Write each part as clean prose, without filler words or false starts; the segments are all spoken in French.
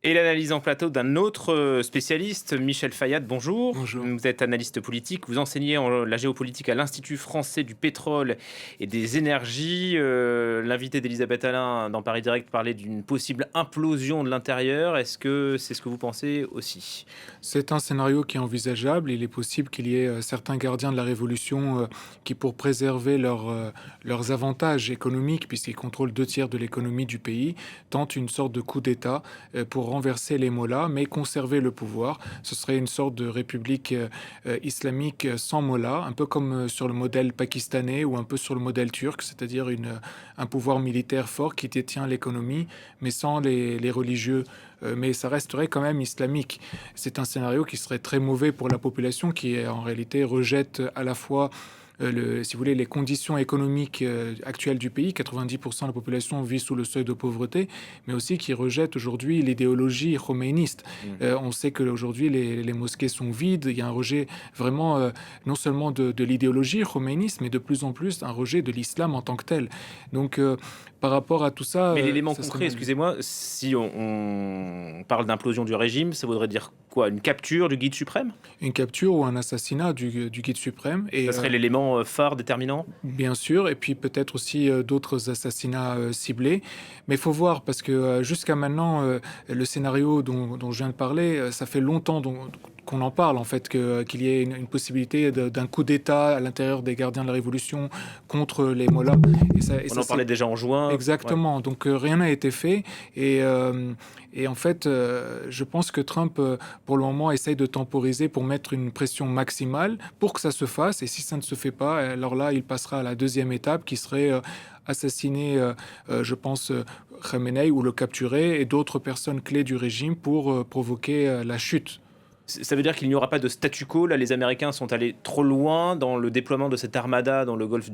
Et l'analyse en plateau d'un autre spécialiste, Michel Fayad, bonjour. Bonjour. Vous êtes analyste politique, vous enseignez la géopolitique à l'Institut français du pétrole et des énergies. L'invité d'Elisabeth Alain dans Paris Direct parlait d'une possible implosion de l'intérieur. Est-ce que c'est ce que vous pensez aussi? C'est un scénario qui est envisageable. Il est possible qu'il y ait certains gardiens de la Révolution qui, pour préserver leurs avantages économiques, puisqu'ils contrôlent 2 tiers de l'économie du pays, tentent une sorte de coup d'État pour renverser les mollahs, mais conserver le pouvoir. Ce serait une sorte de république islamique sans mollahs, un peu comme sur le modèle pakistanais ou un peu sur le modèle turc, c'est-à-dire un pouvoir militaire fort qui détient l'économie, mais sans les religieux. Mais ça resterait quand même islamique. C'est un scénario qui serait très mauvais pour la population qui, en réalité, rejette à la fois si vous voulez, les conditions économiques actuelles du pays. 90% de la population vit sous le seuil de pauvreté, mais aussi qui rejette aujourd'hui l'idéologie khomeiniste. On sait qu'aujourd'hui, les mosquées sont vides. Il y a un rejet vraiment, non seulement de l'idéologie khomeiniste, mais de plus en plus un rejet de l'islam en tant que tel. Donc, par rapport à tout ça, Mais l'élément ça serait concret, mal vu. excusez-moi, si on parle d'implosion du régime, ça voudrait dire quoi? Une capture du guide suprême? Une capture ou un assassinat du guide suprême. Et Ça serait l'élément phare déterminant? bien sûr, et puis peut-être aussi d'autres assassinats ciblés. Mais il faut voir, parce que jusqu'à maintenant, le scénario dont je viens de parler, ça fait longtemps qu'on en parle, en fait, qu'il y ait une possibilité d'un coup d'État à l'intérieur des gardiens de la Révolution contre les mollahs. Et On ça en c'est parlait déjà en juin. Ouais. exactement. Donc rien n'a été fait. Et en fait, je pense que Trump, pour le moment, essaye de temporiser pour mettre une pression maximale pour que ça se fasse. Et si ça ne se fait pas, alors là, il passera à la deuxième étape qui serait assassiner, je pense, Khamenei ou le capturer et d'autres personnes clés du régime pour provoquer la chute. Ça veut dire qu'il n'y aura pas de statu quo. Là, les Américains sont allés trop loin dans le déploiement de cette armada dans le golfe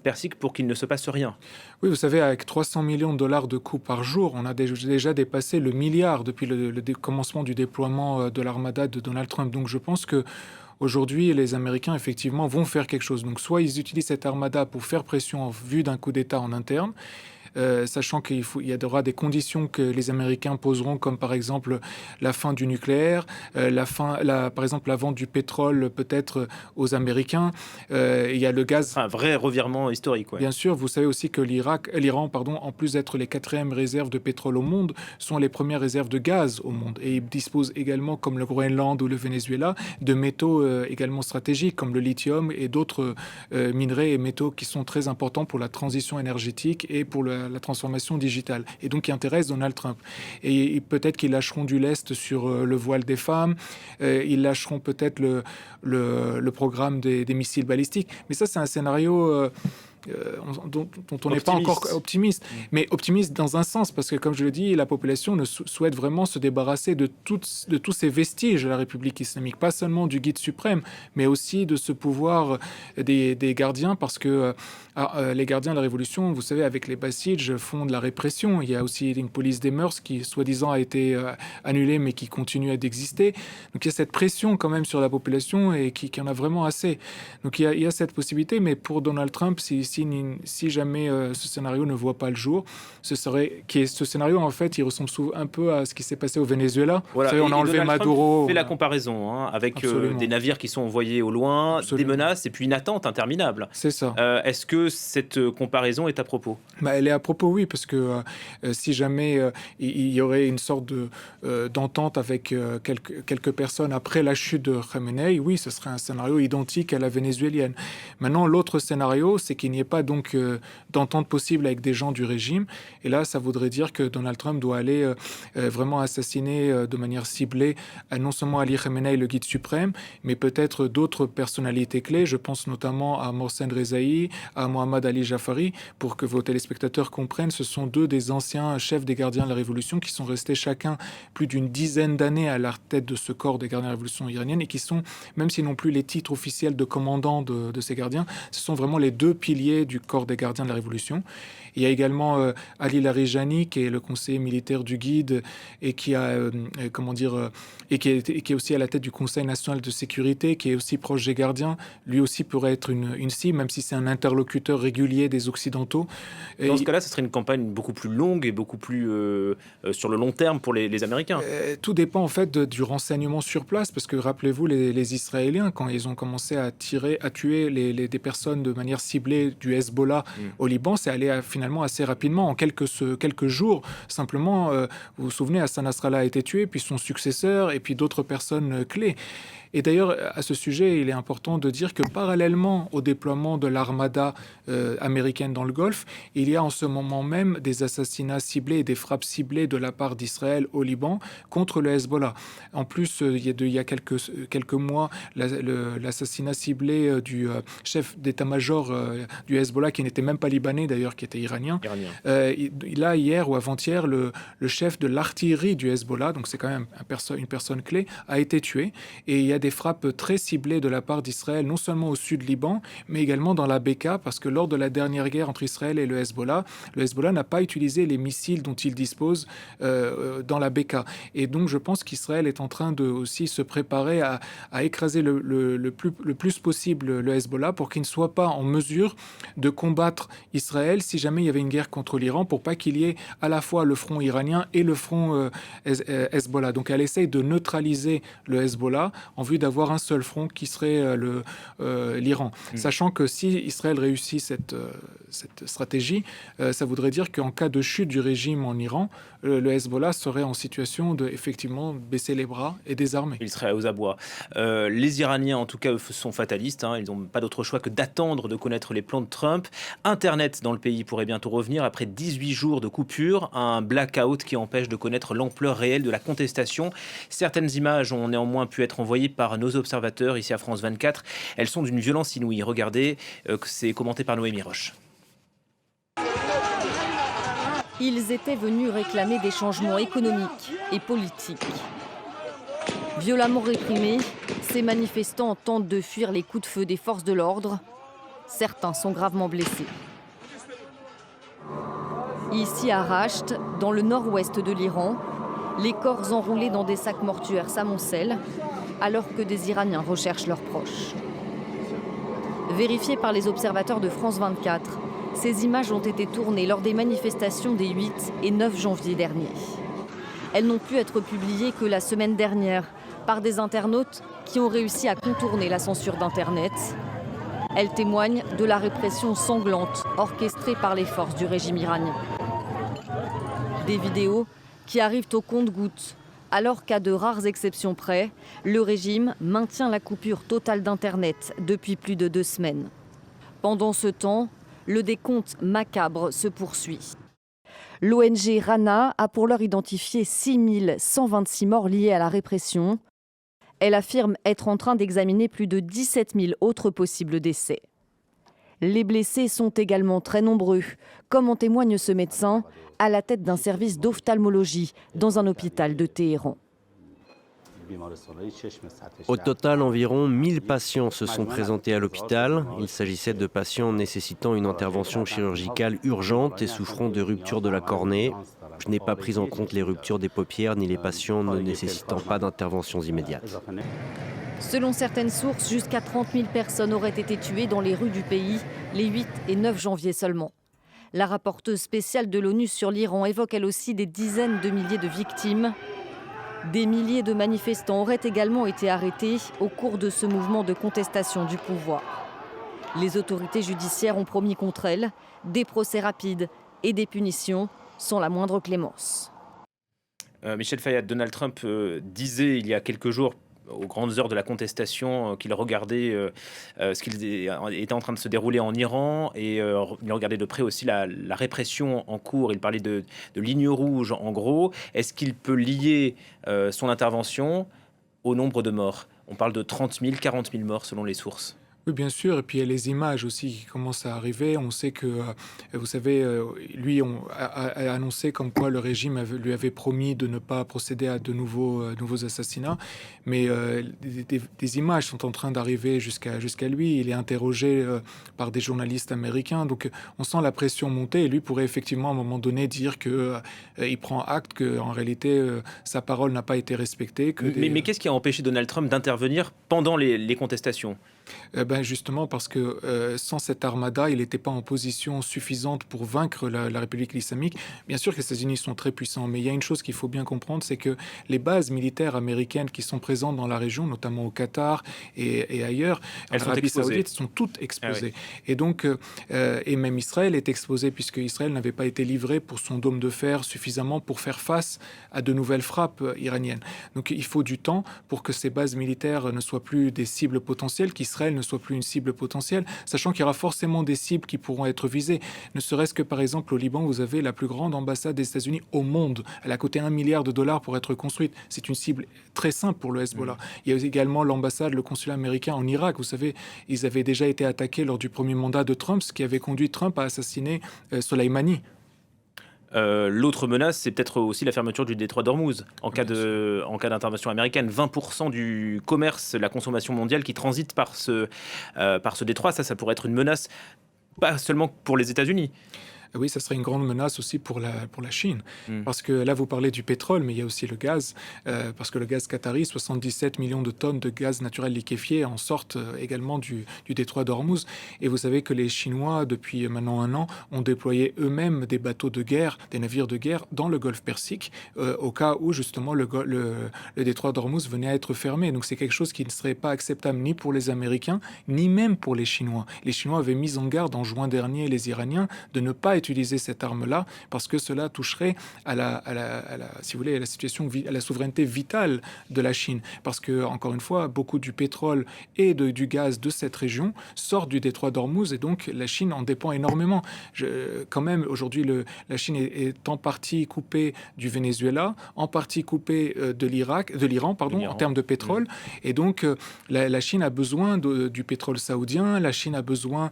Persique pour qu'il ne se passe rien. Oui, vous savez, avec 300 millions de dollars de coûts par jour, on a déjà dépassé le milliard depuis le commencement du déploiement de l'armada de Donald Trump. Donc je pense que aujourd'hui, les Américains, effectivement, vont faire quelque chose. Donc soit ils utilisent cette armada pour faire pression en vue d'un coup d'État en interne, sachant qu'il y aura des conditions que les Américains poseront, comme par exemple la fin du nucléaire, par exemple la vente du pétrole peut-être aux Américains. Il y a le gaz. Un vrai revirement historique, ouais. Bien sûr, vous savez aussi que l'Iran, pardon, en plus d'être les quatrièmes réserves de pétrole au monde, sont les premières réserves de gaz au monde. Et ils disposent également, comme le Groenland ou le Venezuela, de métaux également stratégiques, comme le lithium et d'autres minerais et métaux qui sont très importants pour la transition énergétique et pour la transformation digitale. Et donc, qui intéressent Donald Trump. Et peut-être qu'ils lâcheront du lest sur le voile des femmes, ils lâcheront peut-être le programme des missiles balistiques. Mais ça, c'est un scénario dont on n'est pas encore optimiste, mais optimiste dans un sens, parce que comme je le dis, la population souhaite vraiment se débarrasser de tous ces vestiges de la République islamique, pas seulement du guide suprême, mais aussi de ce pouvoir des gardiens, parce que les gardiens de la Révolution, vous savez, avec les Bassidj, font de la répression. Il y a aussi une police des mœurs qui, soi-disant, a été annulée, mais qui continue d'exister. Donc il y a cette pression quand même sur la population et qui en a vraiment assez. Donc il y a cette possibilité, mais pour Donald Trump, si jamais ce scénario ne voit pas le jour, ce scénario, en fait, il ressemble un peu à ce qui s'est passé au Venezuela. Voilà. Vous savez, on a enlevé Donald Trump Maduro. fait la comparaison avec des navires qui sont envoyés au loin, Absolument. des menaces et puis une attente interminable. C'est ça. Est-ce que cette comparaison est à propos? Elle est à propos, oui, parce que si jamais il y aurait une sorte d'entente avec quelques personnes après la chute de Khamenei, oui, ce serait un scénario identique à la vénézuélienne. Maintenant, l'autre scénario, c'est qu'il n'y ait pas donc d'entente possible avec des gens du régime. Et là, ça voudrait dire que Donald Trump doit aller vraiment assassiner de manière ciblée non seulement Ali Khamenei, le guide suprême, mais peut-être d'autres personnalités clés. Je pense notamment à Mohsen Rezaï, à Mohammad Ali Jafari. Pour que vos téléspectateurs comprennent, ce sont deux des anciens chefs des gardiens de la Révolution qui sont restés chacun plus d'une dizaine d'années à la tête de ce corps des gardiens de la Révolution iranienne et qui sont, même s'ils n'ont plus les titres officiels de commandant de ces gardiens, ce sont vraiment les deux piliers du corps des gardiens de la Révolution. Il y a également Ali Larijani, qui est le conseiller militaire du guide et qui a, et qui est aussi à la tête du Conseil national de sécurité, qui est aussi proche des gardiens. Lui aussi pourrait être une cible, même si c'est un interlocuteur régulier des Occidentaux. Dans ce cas-là, ce serait une campagne beaucoup plus longue et beaucoup plus sur le long terme pour les Américains. Tout dépend en fait du renseignement sur place, parce que rappelez-vous, les Israéliens, quand ils ont commencé à tuer des personnes de manière ciblée du Hezbollah au Liban, c'est allé finalement assez rapidement, en quelques jours. Simplement, vous vous souvenez, Hassan Nasrallah a été tué, puis son successeur, et puis d'autres personnes clés. Et d'ailleurs, à ce sujet, il est important de dire que parallèlement au déploiement de l'armada américaine dans le Golfe, il y a en ce moment même des assassinats ciblés et des frappes ciblées de la part d'Israël au Liban contre le Hezbollah. En plus, il y a quelques mois, l'assassinat ciblé du chef d'état-major du Hezbollah, qui n'était même pas libanais d'ailleurs, qui était iranien. Là, hier ou avant-hier, le chef de l'artillerie du Hezbollah, donc c'est quand même une personne clé, a été tué. Et il y a des frappes très ciblées de la part d'Israël, non seulement au sud Liban, mais également dans la Beka, parce que lors de la dernière guerre entre Israël et le Hezbollah n'a pas utilisé les missiles dont il dispose dans la Beka. Et donc, je pense qu'Israël est en train de aussi se préparer à écraser le plus possible le Hezbollah pour qu'il ne soit pas en mesure de combattre Israël si jamais il y avait une guerre contre l'Iran, pour pas qu'il y ait à la fois le front iranien et le front Hezbollah. Donc, elle essaye de neutraliser le Hezbollah en vue d'avoir un seul front qui serait l'Iran. Sachant que si Israël réussit cette stratégie, ça voudrait dire qu'en cas de chute du régime en Iran, le Hezbollah serait en situation de effectivement baisser les bras et désarmer. Il serait aux abois. Les Iraniens, en tout cas, sont fatalistes. Ils n'ont pas d'autre choix que d'attendre de connaître les plans de Trump. Internet dans le pays pourrait bientôt revenir après 18 jours de coupure, un blackout qui empêche de connaître l'ampleur réelle de la contestation. Certaines images ont néanmoins pu être envoyées par nos observateurs ici à France 24. Elles sont d'une violence inouïe. Regardez, c'est commenté par Noémie Roche. Ils étaient venus réclamer des changements économiques et politiques. Violemment réprimés, ces manifestants tentent de fuir les coups de feu des forces de l'ordre. Certains sont gravement blessés. Ici à Rasht, dans le nord-ouest de l'Iran, les corps enroulés dans des sacs mortuaires s'amoncellent alors que des Iraniens recherchent leurs proches. Vérifiées par les observateurs de France 24, ces images ont été tournées lors des manifestations des 8 et 9 janvier dernier. Elles n'ont pu être publiées que la semaine dernière par des internautes qui ont réussi à contourner la censure d'Internet. Elles témoignent de la répression sanglante orchestrée par les forces du régime iranien. Des vidéos qui arrivent au compte-gouttes, alors qu'à de rares exceptions près, le régime maintient la coupure totale d'Internet depuis plus de 2 semaines. Pendant ce temps, le décompte macabre se poursuit. L'ONG Rana a pour l'heure identifié 6126 morts liés à la répression. Elle affirme être en train d'examiner plus de 17 000 autres possibles décès. Les blessés sont également très nombreux, comme en témoigne ce médecin, à la tête d'un service d'ophtalmologie dans un hôpital de Téhéran. Au total, environ 1000 patients se sont présentés à l'hôpital. Il s'agissait de patients nécessitant une intervention chirurgicale urgente et souffrant de rupture de la cornée. Je n'ai pas pris en compte les ruptures des paupières ni les patients ne nécessitant pas d'interventions immédiates. Selon certaines sources, jusqu'à 30 000 personnes auraient été tuées dans les rues du pays les 8 et 9 janvier seulement. La rapporteuse spéciale de l'ONU sur l'Iran évoque elle aussi des dizaines de milliers de victimes. Des milliers de manifestants auraient également été arrêtés au cours de ce mouvement de contestation du pouvoir. Les autorités judiciaires ont promis contre elles des procès rapides et des punitions sans la moindre clémence. Michel Fayad, Donald Trump disait il y a quelques jours, aux grandes heures de la contestation, qu'il regardait ce qu'il était en train de se dérouler en Iran et il regardait de près aussi la répression en cours. Il parlait de ligne rouge en gros. Est-ce qu'il peut lier son intervention au nombre de morts? On parle de 30 000, 40 000 morts selon les sources. Oui, bien sûr. Et puis il y a les images aussi qui commencent à arriver. On sait que, vous savez, lui a annoncé comme quoi le régime lui avait promis de ne pas procéder à de nouveaux assassinats. Mais des images sont en train d'arriver jusqu'à lui. Il est interrogé par des journalistes américains. Donc on sent la pression monter. Et lui pourrait effectivement à un moment donné dire que il prend acte qu'en réalité sa parole n'a pas été respectée. Mais qu'est-ce qui a empêché Donald Trump d'intervenir pendant les contestations? Justement parce que, sans cette armada, il n'était pas en position suffisante pour vaincre la République islamique. Bien sûr que les États-Unis sont très puissants, mais il y a une chose qu'il faut bien comprendre, c'est que les bases militaires américaines qui sont présentes dans la région, notamment au Qatar et ailleurs, en Elles sont Arabie exposées. Saoudite, sont toutes Ah oui. exposées. Et donc, et même Israël est exposé puisque Israël n'avait pas été livré pour son dôme de fer suffisamment pour faire face à de nouvelles frappes iraniennes. Donc il faut du temps pour que ces bases militaires ne soient plus des cibles potentielles, qu'Israël ne soit plus une cible potentielle, sachant qu'il y aura forcément des cibles qui pourront être visées. Ne serait-ce que par exemple au Liban, vous avez la plus grande ambassade des États-Unis au monde. Elle a coûté $1 milliard pour être construite. C'est une cible très simple pour le Hezbollah. Il y a également l'ambassade, le consulat américain en Irak. Vous savez, ils avaient déjà été attaqués lors du premier mandat de Trump, ce qui avait conduit Trump à assassiner Soleimani. L'autre menace, c'est peut-être aussi la fermeture du détroit d'Ormuz en cas d'intervention américaine. 20% du commerce, la consommation mondiale qui transite par ce détroit, ça pourrait être une menace, pas seulement pour les États-Unis. Oui, ça serait une grande menace aussi pour la Chine. Mm. Parce que là, vous parlez du pétrole, mais il y a aussi le gaz. Parce que le gaz qatari, 77 millions de tonnes de gaz naturel liquéfié en sortent également du détroit d'Ormuz. Et vous savez que les Chinois, depuis maintenant 1 an, ont déployé eux-mêmes des bateaux de guerre, des navires de guerre dans le golfe Persique, au cas où justement le détroit d'Ormuz venait à être fermé. Donc c'est quelque chose qui ne serait pas acceptable ni pour les Américains, ni même pour les Chinois. Les Chinois avaient mis en garde en juin dernier les Iraniens de ne pas utiliser cette arme-là parce que cela toucherait si vous voulez, à la situation, à la souveraineté vitale de la Chine. Parce que, encore une fois, beaucoup du pétrole et du gaz de cette région sort du détroit d'Ormuz et donc la Chine en dépend énormément. Quand même, aujourd'hui, la Chine est en partie coupée du Venezuela, en partie coupée de l'Iran, en termes de pétrole. Et donc, la Chine a besoin du pétrole saoudien, la Chine a besoin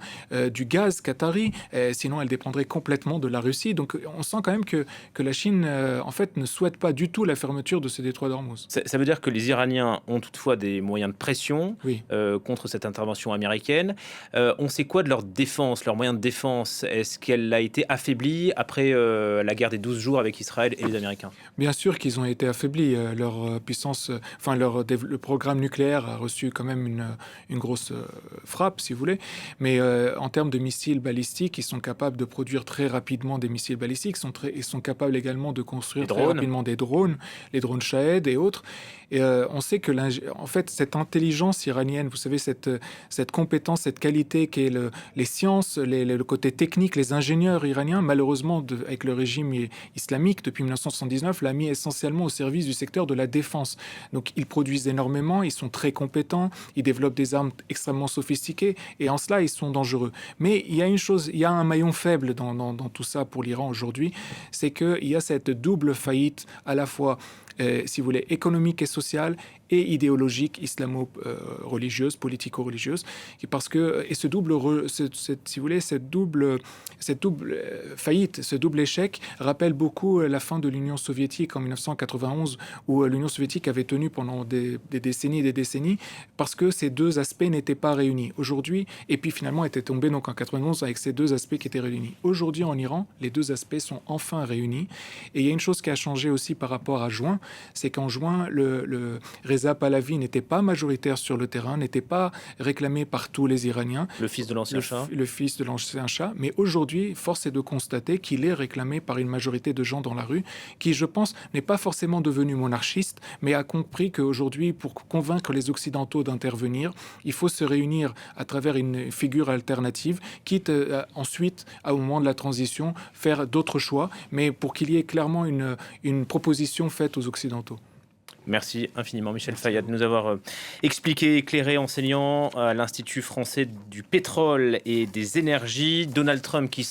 du gaz qatari, sinon elle dépendrait complètement de la Russie. Donc on sent quand même que la Chine, en fait, ne souhaite pas du tout la fermeture de ce détroit d'Ormuz. Ça veut dire que les Iraniens ont toutefois des moyens de pression Oui. contre cette intervention américaine. On sait quoi de leur défense, leurs moyens de défense? Est-ce qu'elle a été affaiblie après la guerre des 12 jours avec Israël et les Américains? Bien sûr qu'ils ont été affaiblis. Leur puissance, le programme nucléaire a reçu quand même une grosse frappe, si vous voulez. Mais en termes de missiles balistiques, ils sont capables de produire très rapidement des missiles balistiques. Ils sont capables également de construire très rapidement des drones, les drones Shahed et autres. Et on sait que en fait, cette intelligence iranienne, vous savez, cette compétence, cette qualité qui est les sciences, le côté technique, les ingénieurs iraniens, malheureusement, avec le régime islamique depuis 1979, l'a mis essentiellement au service du secteur de la défense. Donc, ils produisent énormément, ils sont très compétents, ils développent des armes extrêmement sophistiquées, et en cela, ils sont dangereux. Mais il y a une chose, il y a un maillon faible dans tout ça pour l'Iran aujourd'hui, c'est qu'il y a cette double faillite à la fois si vous voulez, économique et sociale et idéologique, islamo-religieuse, politico-religieuse, parce que et si vous voulez, cette double faillite, ce double échec rappelle beaucoup la fin de l'Union soviétique en 1991, où l'Union soviétique avait tenu pendant des décennies et des décennies, parce que ces deux aspects n'étaient pas réunis. Aujourd'hui, et puis finalement était tombé donc en 91 avec ces deux aspects qui étaient réunis. Aujourd'hui en Iran, les deux aspects sont enfin réunis, et il y a une chose qui a changé aussi par rapport à juin, c'est qu'en juin, le Reza Pahlavi n'était pas majoritaire sur le terrain, n'était pas réclamé par tous les Iraniens. Le fils de l'ancien Shah. Le fils de l'ancien Shah. Mais aujourd'hui, force est de constater qu'il est réclamé par une majorité de gens dans la rue, qui, je pense, n'est pas forcément devenu monarchiste, mais a compris qu'aujourd'hui, pour convaincre les Occidentaux d'intervenir, il faut se réunir à travers une figure alternative, quitte ensuite, au moment de la transition, faire d'autres choix, mais pour qu'il y ait clairement une proposition faite aux Occidentaux. Merci infiniment Michel Fayad de nous avoir expliqué, éclairé, enseignant à l'Institut français du pétrole et des énergies. Donald Trump qui